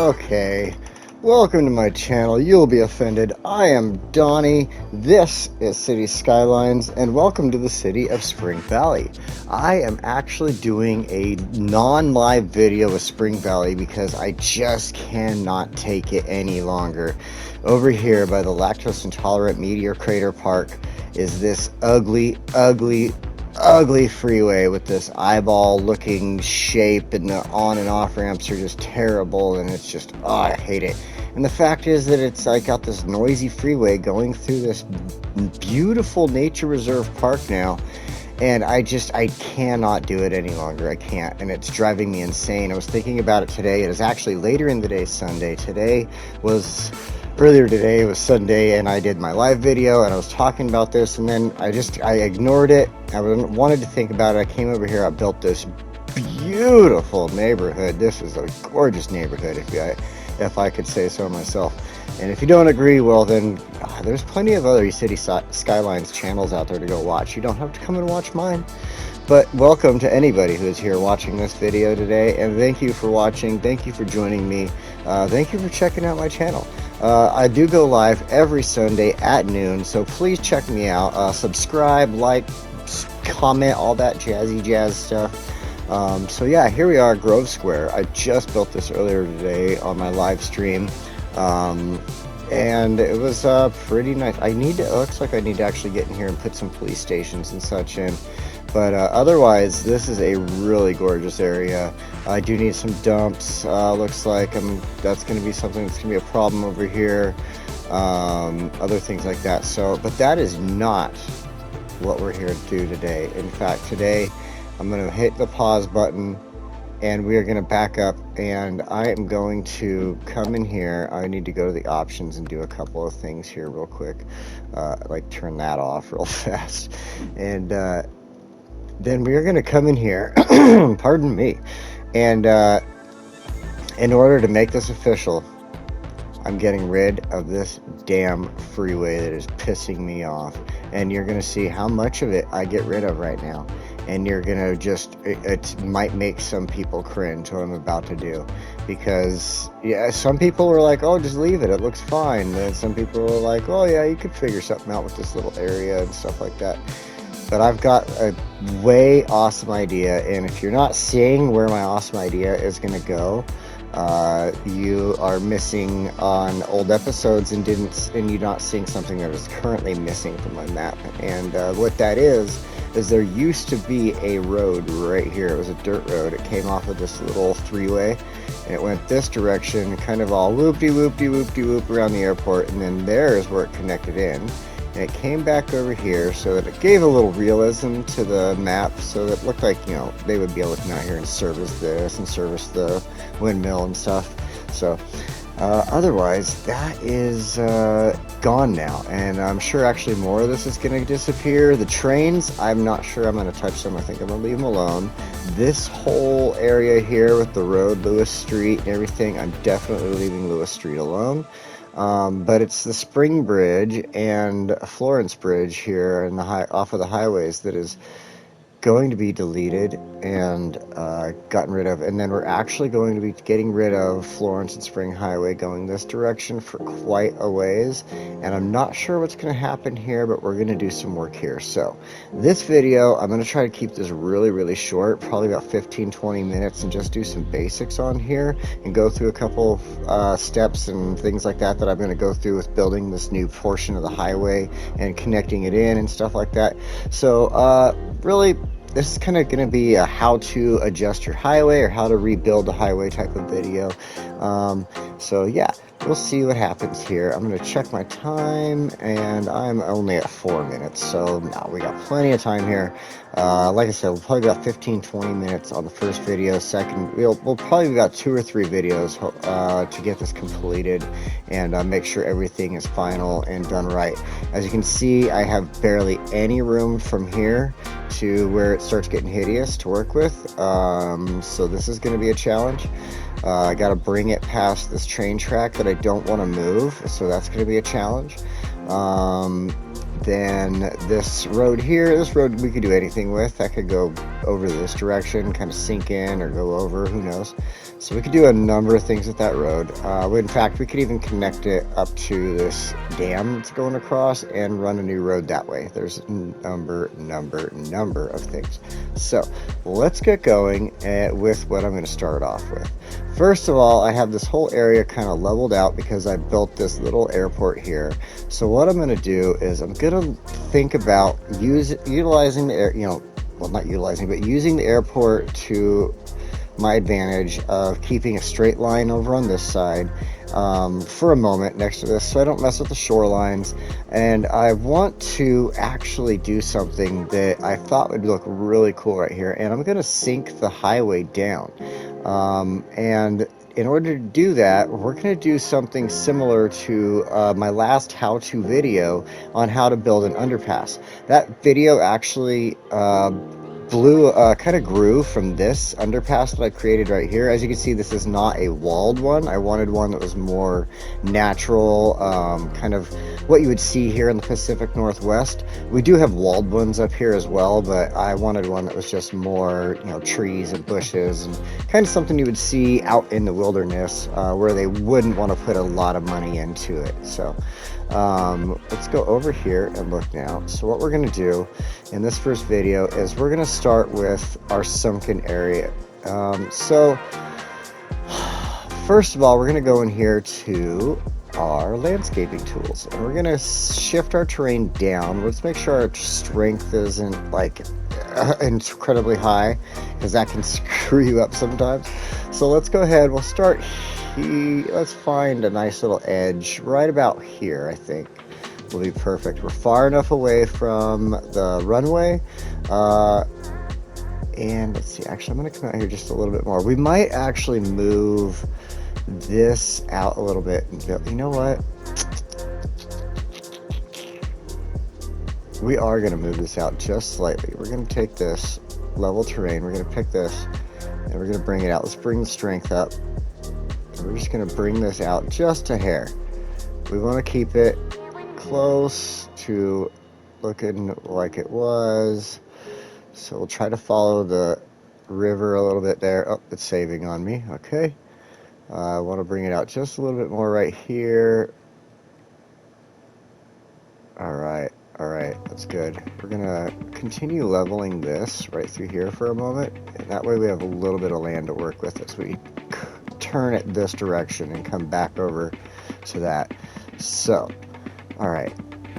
Okay, welcome to my channel. You'll be offended. I am Donnie. This is Cities Skylines, and welcome to the city of Spring Valley. I am actually doing a non-live video with Spring Valley because I just cannot take it any longer. Over here by the lactose intolerant Meteor Crater Park is this ugly freeway with this eyeball looking shape, and the on and off ramps are just terrible, and it's just, oh, I hate it. And the fact is that it's like got this noisy freeway going through this beautiful nature reserve park now, and I cannot do it any longer. I can't, and it's driving me insane. I was thinking about it today. It is actually later in the day, Sunday. Earlier today it was Sunday, and I did my live video and I was talking about this, and then I ignored it. I wanted to think about it. I came over here. I built this beautiful neighborhood. This is a gorgeous neighborhood, if I could say so myself. And if you don't agree, well then there's plenty of other City Skylines channels out there to go watch. You don't have to come and watch mine. But welcome to anybody who is here watching this video today, and thank you for watching. Thank you for joining me. Thank you for checking out my channel. I do go live every Sunday at noon, so please check me out. Subscribe, like, comment, all that jazzy jazz stuff. So yeah, here we are, Grove Square. I just built this earlier today on my live stream, and it was pretty nice. It looks like I need to actually get in here and put some police stations and such in. But otherwise, this is a really gorgeous area. I do need some dumps. Looks like that's going to be something that's going to be a problem over here. Other things like that. But that is not what we're here to do today. In fact, today I'm going to hit the pause button, and we are going to back up, and I am going to come in here. I need to go to the options and do a couple of things here real quick. Like turn that off real fast. And then we are going to come in here, pardon me, and in order to make this official, I'm getting rid of this damn freeway that is pissing me off, and you're going to see how much of it I get rid of right now, and you're going to it might make some people cringe what I'm about to do, because yeah, some people were like, oh, just leave it, it looks fine, and some people were like, oh yeah, you could figure something out with this little area and stuff like that. But I've got a way awesome idea, and if you're not seeing where my awesome idea is going to go, you are missing on old episodes and you're not seeing something that is currently missing from my map. And what that is there used to be a road right here. It was a dirt road. It came off of this little freeway, and it went this direction, kind of all whoop-de-whoop-de-whoop-de-whoop around the airport, and then there is where it connected in. And it came back over here, so that it gave a little realism to the map, so that it looked like, they would be able to come out here and service this and service the windmill and stuff. So otherwise, that is gone now, and I'm sure actually more of this is going to disappear. The trains, I'm not sure I'm going to touch them. I think I'm going to leave them alone. This whole area here with the road, Lewis Street and everything, I'm definitely leaving Lewis Street alone. But it's the Spring Bridge and Florence Bridge here in off of the highways that is going to be deleted and gotten rid of, and then we're actually going to be getting rid of Florence and Spring Highway going this direction for quite a ways, and I'm not sure what's going to happen here, but we're going to do some work here. So this video, I'm going to try to keep this really short, probably about 15-20 minutes, and just do some basics on here and go through a couple of steps and things like that I'm going to go through with building this new portion of the highway and connecting it in and stuff like that. So really, this is kind of going to be a how to adjust your highway or how to rebuild a highway type of video. So yeah, we'll see what happens here. I'm going to check my time, and I'm only at 4 minutes, so no, we got plenty of time here. Like I said, we'll probably got 15-20 minutes on the first video. Second, we'll probably got 2 or 3 videos to get this completed and make sure everything is final and done right. As you can see, I have barely any room from here to where it starts getting hideous to work with, so this is going to be a challenge. I got to bring it past this train track that I don't want to move, so that's going to be a challenge. Then this road here, this road we could do anything with. That could go over this direction, kind of sink in or go over, who knows. So we could do a number of things with that road. In fact, we could even connect it up to this dam that's going across and run a new road that way. There's a number of things. So let's get going with what I'm going to start off with. First of all, I have this whole area kind of leveled out because I built this little airport here. So what I'm going to do is I'm going to think about utilizing the air, well, not utilizing, but using the airport to my advantage of keeping a straight line over on this side for a moment next to this, so I don't mess with the shorelines. And I want to actually do something that I thought would look really cool right here, and I'm going to sink the highway down. And in order to do that, we're going to do something similar to my last how-to video on how to build an underpass. That video actually kind of grew from this underpass that I created right here. As you can see, this is not a walled one. I wanted one that was more natural, kind of what you would see here in the Pacific Northwest. We do have walled ones up here as well, but I wanted one that was just more, trees and bushes and kind of something you would see out in the wilderness, where they wouldn't want to put a lot of money into it. So let's go over here and look now. So what we're going to do in this first video is we're going to start with our sunken area. So first of all, we're going to go in here to our landscaping tools, and we're going to shift our terrain down. Let's make sure our strength isn't like incredibly high, because that can screw you up sometimes. So let's go ahead, we'll start here. Let's find a nice little edge right about here. I think will be perfect. We're far enough away from the runway, and let's see, actually I'm going to come out here just a little bit more. We might actually move this out a little bit. You know what, we are going to move this out just slightly. We're going to take this level terrain, we're going to pick this, and we're going to bring it out. Let's bring the strength up, and we're just going to bring this out just a hair. We want to keep it close to looking like it was, so we'll try to follow the river a little bit there. Oh, it's saving on me. Okay, I want to bring it out just a little bit more right here. All right, that's good. We're gonna continue leveling this right through here for a moment, and that way we have a little bit of land to work with as we turn it this direction and come back over to that. So all right,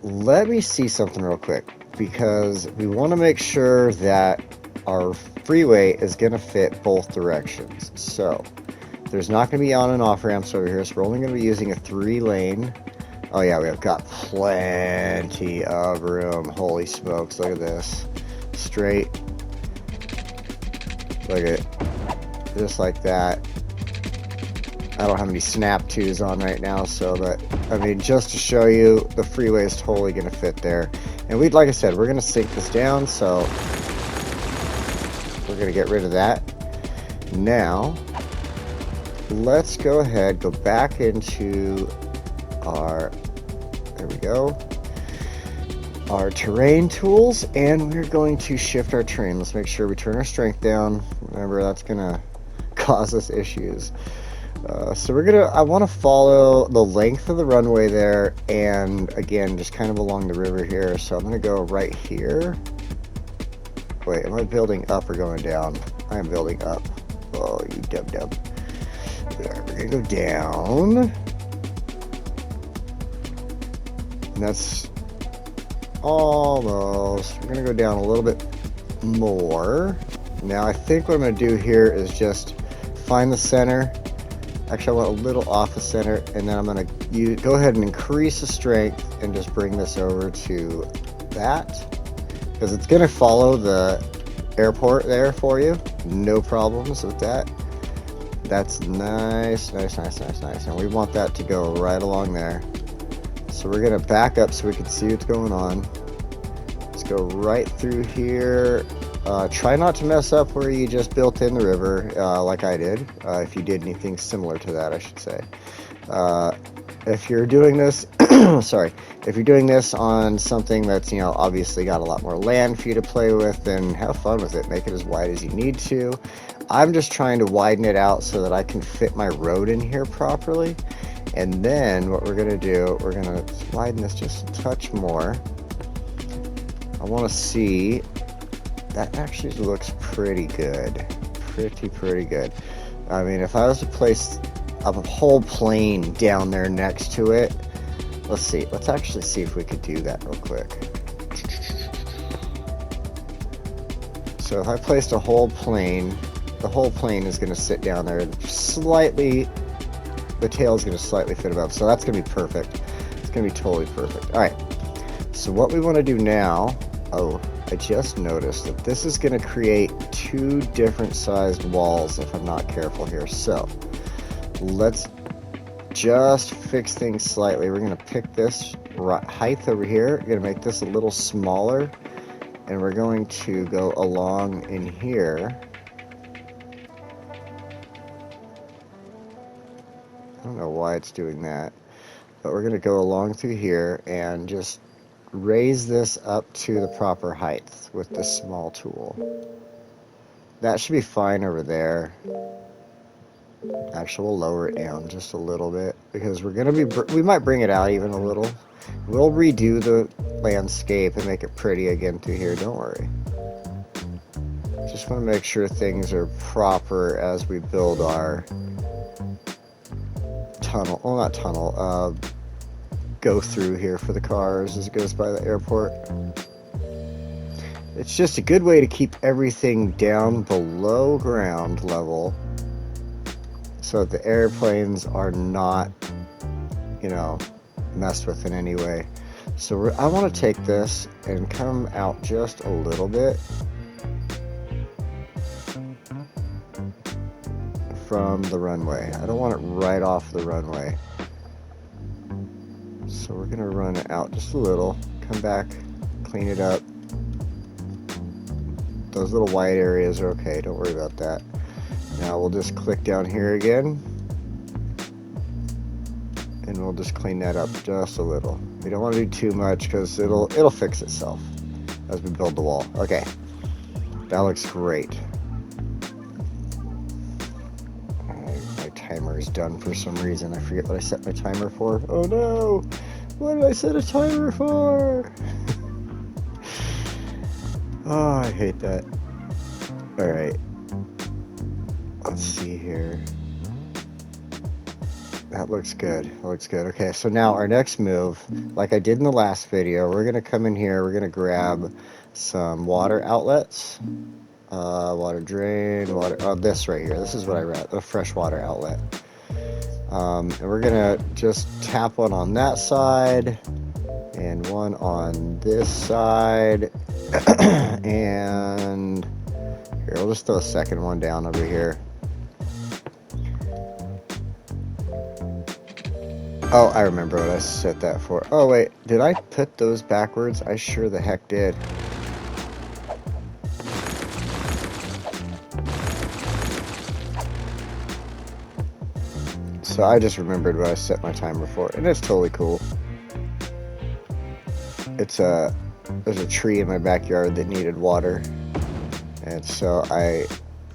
let me see something real quick, because we want to make sure that our freeway is going to fit both directions. So there's not going to be on and off ramps over here, so we're only going to be using a 3-lane. Oh yeah, we have got plenty of room. Holy smokes, look at this. Straight. Look at it. Just like that. I don't have any snap twos on right now, so but I mean, just to show you, the freeway is totally going to fit there. And like I said, we're going to sink this down, so we're going to get rid of that. Now, let's go ahead, go back into our, there we go, our terrain tools, and we're going to shift our terrain. Let's make sure we turn our strength down. Remember, that's going to cause us issues. So I want to follow the length of the runway there, and again, just kind of along the river here. So I'm going to go right here. Wait, am I building up or going down? I am building up. Oh, you dub. There, we're going to go down. And that's almost, we're going to go down a little bit more. Now I think what I'm going to do here is just find the center. Actually, I want a little off the center, and then I'm going to go ahead and increase the strength and just bring this over to that, because it's going to follow the airport there for you. No problems with that. That's nice. And we want that to go right along there. So we're going to back up so we can see what's going on. Let's go right through here. Try not to mess up where you just built in the river, like I did, if you did anything similar to that, I should say. if you're doing this, sorry, if you're doing this on something that's, you know, obviously got a lot more land for you to play with, then have fun with it. Make it as wide as you need to. I'm just trying to widen it out so that I can fit my road in here properly. And then what we're gonna do, we're gonna widen this just a touch more. I want to see, that actually looks pretty good. Pretty good. I mean, if I was to place a whole plane down there next to it, let's see. Let's actually see if we could do that real quick. So if I placed a whole plane, the whole plane is going to sit down there slightly. The tail is going to slightly fit above, so that's going to be perfect. It's going to be totally perfect. All right. So what we want to do now, oh, I just noticed that this is going to create two different sized walls if I'm not careful here. So let's just fix things slightly. We're going to pick this height over here. We're going to make this a little smaller, and we're going to go along in here. I don't know why it's doing that, but we're going to go along through here and just raise this up to the proper height with this small tool. That should be fine over there. Actually, we'll lower it down just a little bit because we're going to be, we might bring it out even a little. We'll redo the landscape and make it pretty again through here, don't worry. Just want to make sure things are proper as we build our tunnel, well, not tunnel, go through here for the cars as it goes by the airport. It's just a good way to keep everything down below ground level so that the airplanes are not, you know, messed with in any way. So I want to take this and come out just a little bit from the runway. I don't want it right off the runway. So we're going to run it out just a little, come back, clean it up. Those little white areas are okay, don't worry about that. Now we'll just click down here again, and we'll just clean that up just a little. We don't want to do too much because it'll fix itself as we build the wall. Okay, that looks great. My timer is done for some reason. I forget what I set my timer for. Oh no! What did I set a timer for? Oh, I hate that. Alright. Let's see here. That looks good. That looks good. Okay, so now our next move, like I did in the last video, we're going to come in here, we're going to grab some water outlets. Water drain, water, oh, this right here. This is what I read, a freshwater outlet. And we're gonna just tap one on that side and one on this side. And here, we'll just throw a second one down over here. Oh, I remember what I set that for. Oh wait, did I put those backwards? I sure the heck did. So I just remembered what I set my timer for, and it's totally cool. There's a tree in my backyard that needed water, and so I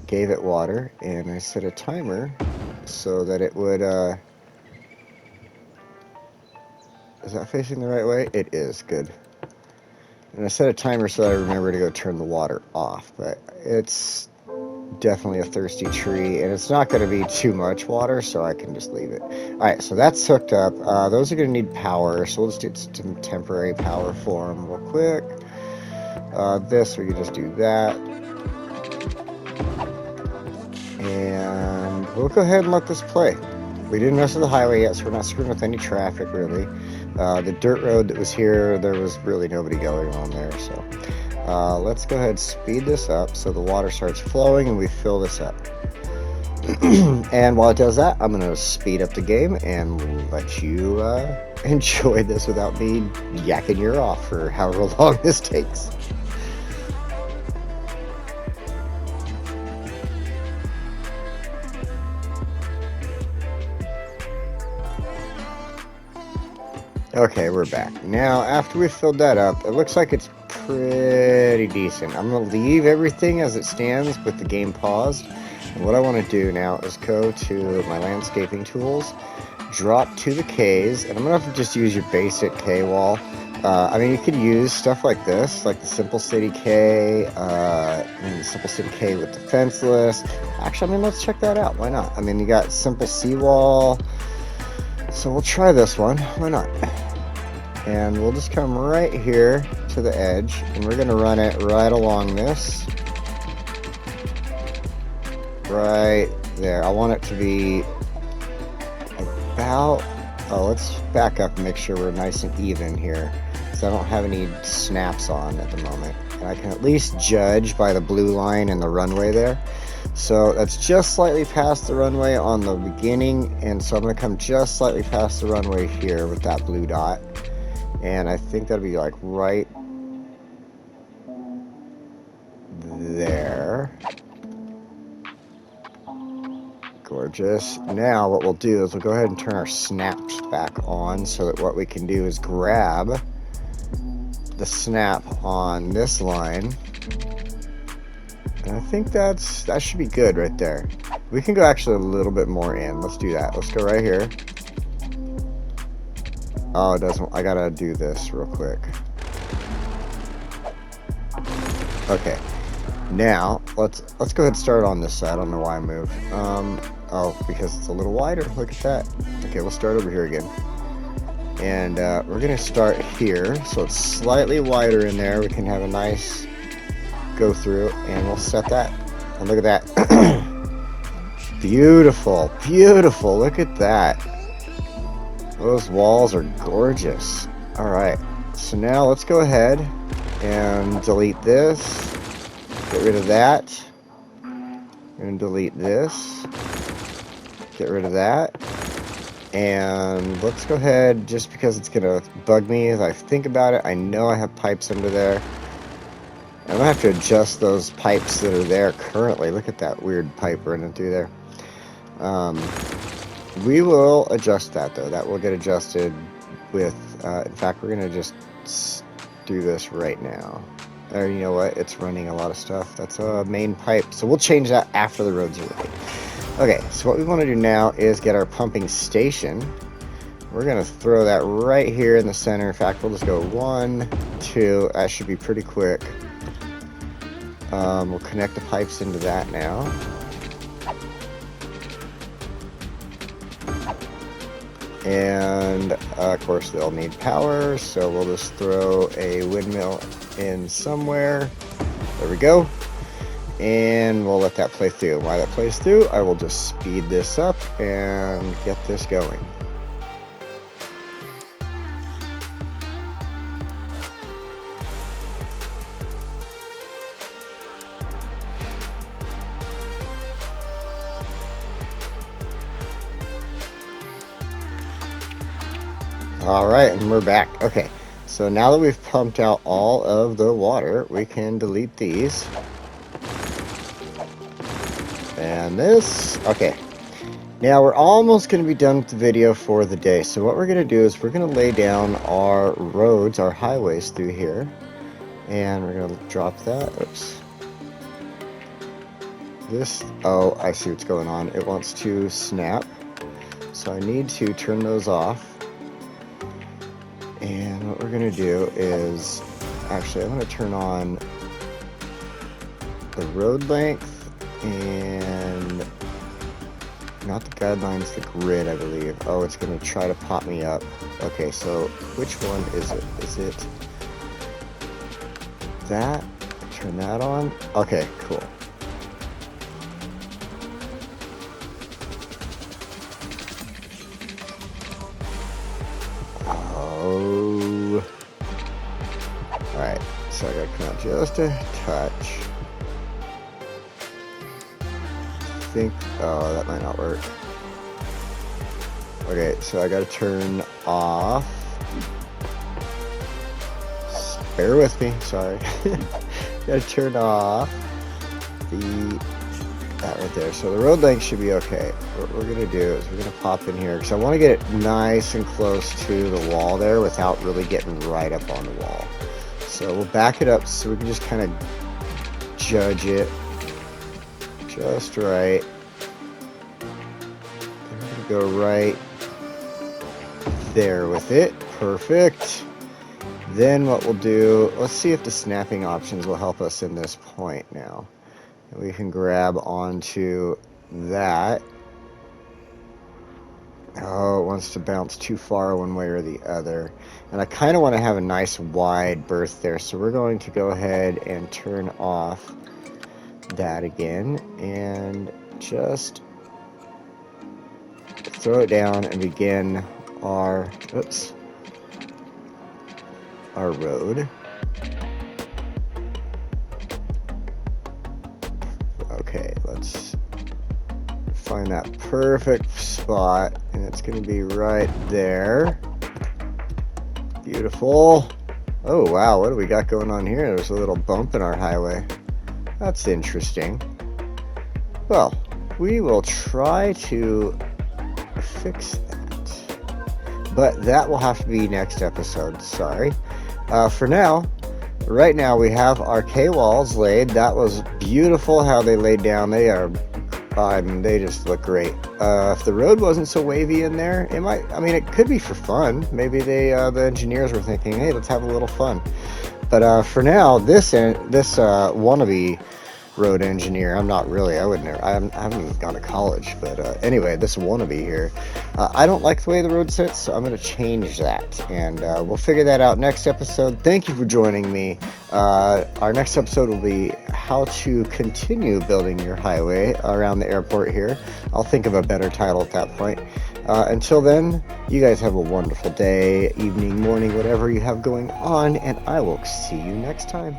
gave it water, and I set a timer so that it would, is that facing the right way? It is, good. And I set a timer so that I remember to go turn the water off, but it's definitely a thirsty tree, and it's not going to be too much water, so I can just leave it. Alright, so that's hooked up. Those are going to need power, so we'll just do some temporary power for them real quick. This, we can just do that. And we'll go ahead and let this play. We didn't mess with the highway yet, so we're not screwing with any traffic, really. The dirt road that was here, there was really nobody going on there, so... let's go ahead and speed this up so the water starts flowing and we fill this up. And while it does that, I'm going to speed up the game and let you enjoy this without me yakking your off for however long this takes. Okay, we're back. Now, after we filled that up, it looks like it's pretty decent. I'm going to leave everything as it stands with the game paused. And what I want to do now is go to my landscaping tools, drop to the Ks, and I'm going to have to just use your basic K wall. I mean, you could use stuff like this, like the Simple City K, and the Simple City K with the fenceless. Actually, I mean, let's check that out. Why not? I mean, you got Simple Seawall. So we'll try this one. Why not? And we'll just come right here to the edge, and we're going to run it right along this. Right there. I want it to be about... Oh, let's back up and make sure we're nice and even here, because I don't have any snaps on at the moment. And I can at least judge by the blue line and the runway there. So that's just slightly past the runway on the beginning, and so I'm going to come just slightly past the runway here with that blue dot. And I think that'll be like right there. Gorgeous. Now what we'll do is we'll go ahead and turn our snaps back on, so that what we can do is grab the snap on this line. And I think that should be good right there. We can go actually a little bit more in. Let's do that. Let's go right here. Oh, it doesn't. I gotta do this real quick. Okay. Now let's go ahead and start on this side. I don't know why I moved. Oh, because it's a little wider. Look at that. Okay, we'll start over here again. And we're gonna start here, so it's slightly wider in there. We can have a nice go through, and we'll set that. And look at that. Beautiful, beautiful. Look at that. Those walls are gorgeous. All right, so now let's go ahead and delete this. Get rid of that. And delete this. Get rid of that. And let's go ahead, just because it's gonna bug me as I think about it. I know I have pipes under there. I'm gonna have to adjust those pipes that are there currently. Look at that weird pipe running through there. We will adjust that though. That will get adjusted with, in fact, we're gonna just do this right now. Or you know what? It's running a lot of stuff. That's a main pipe. So we'll change that after the roads are ready. Okay, so what we want to do now is get our pumping station. We're going to throw that right here in the center. In fact, we'll just go 1, 2. That should be pretty quick. We'll connect the pipes into that now. And of course they'll need power, so we'll just throw a windmill in somewhere. There we go. And we'll let that play through. While that plays through, I will just speed this up and get this going. Alright, and we're back. Okay, so now that we've pumped out all of the water, we can delete these. And this. Okay, now we're almost going to be done with the video for the day. So what we're going to do is we're going to lay down our roads, our highways through here. And we're going to drop that. Oops. This, oh, I see what's going on. It wants to snap. So I need to turn those off. And what we're going to do is, actually, I'm going to turn on the road length and not the guidelines, the grid, I believe. Oh, it's going to try to pop me up. Okay, so which one is it? Is it that? Turn that on. Okay, cool. Oh. Alright, so I gotta come out just a touch. I think, oh, that might not work. Okay, so I gotta turn off. Bear with me, sorry. Gotta turn off the that right there. So the road length should be okay. What we're gonna do is we're gonna pop in here because I want to get it nice and close to the wall there without really getting right up on the wall. So we'll back it up so we can just kind of judge it just right. I'm gonna go right there with it. Perfect. Then what we'll do, let's see if the snapping options will help us in this point now. We can grab onto that. Oh, it wants to bounce too far one way or the other. And I kind of want to have a nice wide berth there. So we're going to go ahead and turn off that again. And just throw it down and begin our, our road. Okay, let's find that perfect spot, and it's going to be right there. Beautiful. Oh wow, what do we got going on here? There's a little bump in our highway. That's interesting. Well, we will try to fix that, but that will have to be next episode. Sorry. For now, right now we have our K-walls laid. That was beautiful how they laid down. They are, I mean, they just look great. If the road wasn't so wavy in there, it might, I mean, it could be for fun. Maybe they, the engineers were thinking, hey, let's have a little fun. But for now, this wannabe road engineer, I'm not really, I haven't gone to college, but anyway, this wannabe here, I don't like the way the road sits, so I'm going to change that, and we'll figure that out next episode. Thank you for joining me. Our next episode will be how to continue building your highway around the airport here. I'll think of a better title at that point. Until then, you guys have a wonderful day, evening, morning, whatever you have going on, and I will see you next time.